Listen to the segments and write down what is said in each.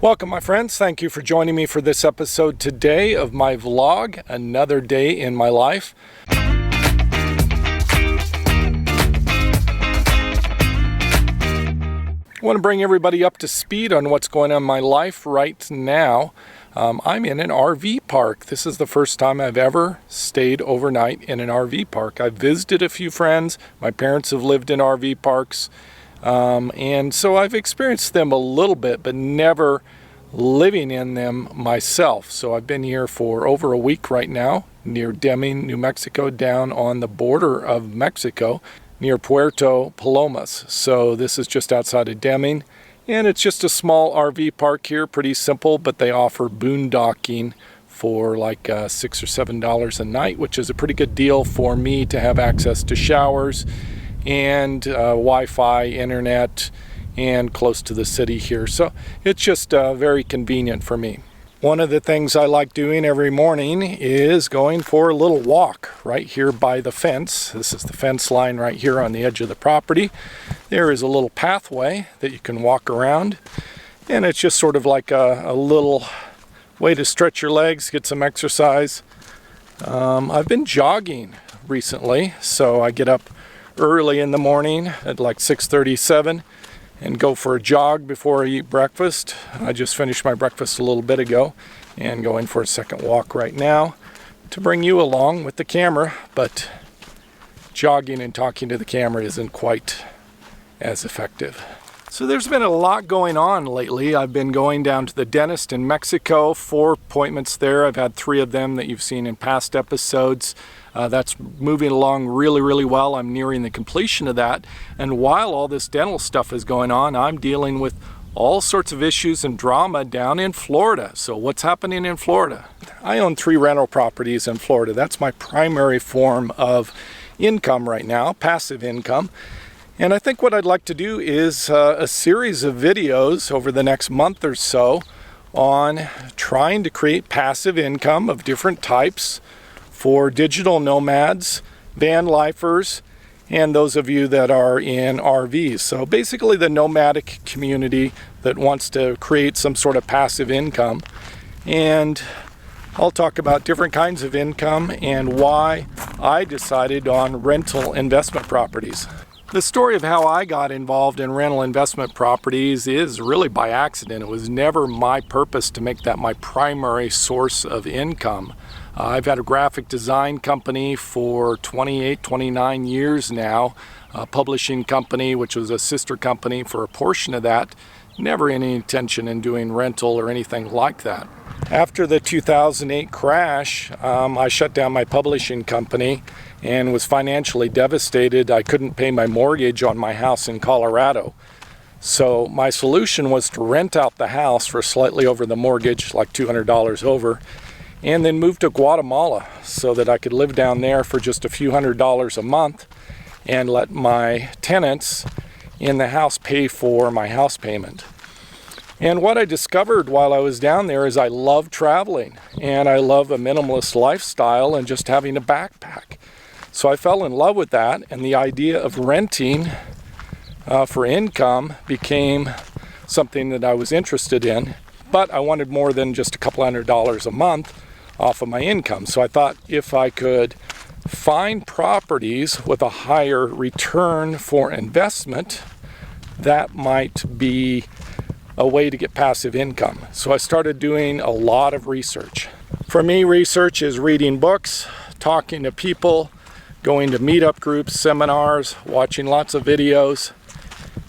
Welcome, my friends. Thank you for joining me for this episode today of my vlog, Another Day in My Life. I want to bring everybody up to speed on what's going on in my life right now. I'm in an RV park. This is the first time I've ever stayed overnight in an RV park. I've visited a few friends. My parents have lived in RV parks. And so I've experienced them a little bit, but never living in them myself. So I've been here for over a week right now, near Deming, New Mexico, down on the border of Mexico, near Puerto Palomas. So this is just outside of Deming, and it's just a small RV park here, pretty simple, but they offer boondocking for like $6 or $7 a night, which is a pretty good deal for me to have access to showers and Wi-Fi, internet, and close to the city here. So it's just very convenient for me. One of the things I like doing every morning is going for a little walk right here by the fence. This is the fence line right here on the edge of the property. There is a little pathway that you can walk around, and it's just sort of like a little way to stretch your legs, get some exercise. I've been jogging recently, so I get up early in the morning at like 6:37 and go for a jog before I eat breakfast. I just finished my breakfast a little bit ago and going for a second walk right now to bring you along with the camera, but jogging and talking to the camera isn't quite as effective. So there's been a lot going on lately. I've been going down to the dentist in Mexico, 4 appointments there. I've had 3 of them that you've seen in past episodes. That's moving along really well. I'm nearing the completion of that. And while all this dental stuff is going on, I'm dealing with all sorts of issues and drama down in Florida. So what's happening in Florida? I own 3 rental properties in Florida. That's my primary form of income right now, passive income. And I think what I'd like to do is a series of videos over the next month or so on trying to create passive income of different types for digital nomads, van lifers, and those of you that are in RVs. So basically the nomadic community that wants to create some sort of passive income. And I'll talk about different kinds of income and why I decided on rental investment properties. The story of how I got involved in rental investment properties is really by accident. It was never my purpose to make that my primary source of income. I've had a graphic design company for 29 years now, a publishing company which was a sister company for a portion of that. Never any intention in doing rental or anything like that. After the 2008 crash, I shut down my publishing company and was financially devastated. I couldn't pay my mortgage on my house in Colorado. So my solution was to rent out the house for slightly over the mortgage, like $200 over, and then move to Guatemala so that I could live down there for just a few $100s a month and let my tenants in the house pay for my house payment. And what I discovered while I was down there is I love traveling and I love a minimalist lifestyle and just having a backpack. So I fell in love with that, and the idea of renting for income became something that I was interested in, but I wanted more than just a couple $100s a month off of my income. So I thought if I could find properties with a higher return for investment, that might be a way to get passive income. So I started doing a lot of research. For me, research is reading books, talking to people, going to meetup groups, seminars, watching lots of videos.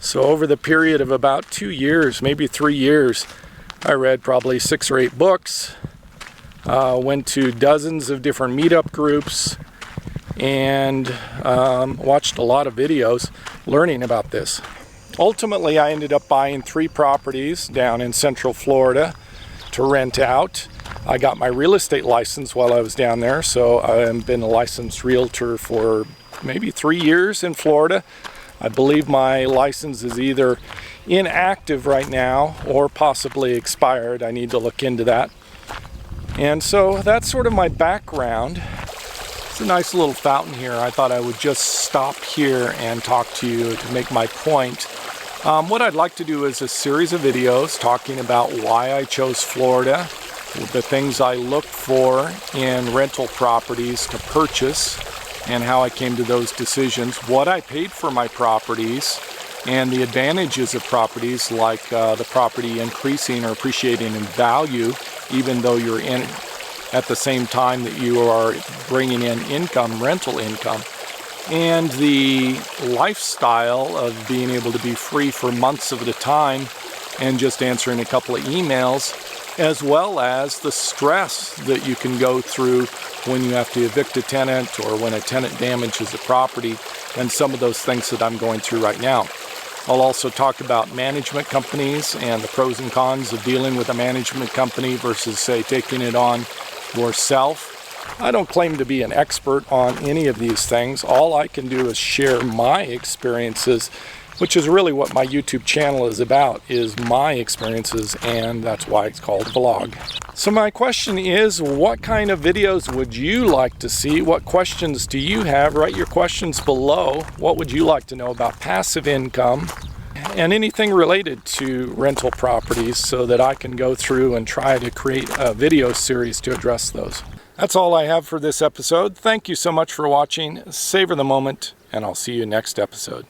So over the period of about 2 years, maybe 3 years, I read probably 6 or 8 books, went to dozens of different meetup groups, and watched a lot of videos learning about this. Ultimately, I ended up buying 3 properties down in Central Florida to rent out. I got my real estate license while I was down there, so I've been a licensed realtor for maybe 3 years in Florida. I believe my license is either inactive right now or possibly expired. I need to look into that. And so that's sort of my background. It's a nice little fountain here. I thought I would just stop here and talk to you to make my point What I'd like to do is a series of videos talking about why I chose Florida, the things I look for in rental properties to purchase, and how I came to those decisions, what I paid for my properties, and the advantages of properties like the property increasing or appreciating in value even though you're in at the same time that you are bringing in income, rental income, and the lifestyle of being able to be free for months at a time and just answering a couple of emails, as well as the stress that you can go through when you have to evict a tenant or when a tenant damages a property, and some of those things that I'm going through right now. I'll also talk about management companies and the pros and cons of dealing with a management company versus, say, taking it on yourself. I don't claim to be an expert on any of these things. All I can do is share my experiences, which is really what my YouTube channel is about, is my experiences, and that's why it's called a vlog. So my question is, what kind of videos would you like to see? What questions do you have? Write your questions below. What would you like to know about passive income and anything related to rental properties so that I can go through and try to create a video series to address those. That's all I have for this episode. Thank you so much for watching. Savor the moment, and I'll see you next episode.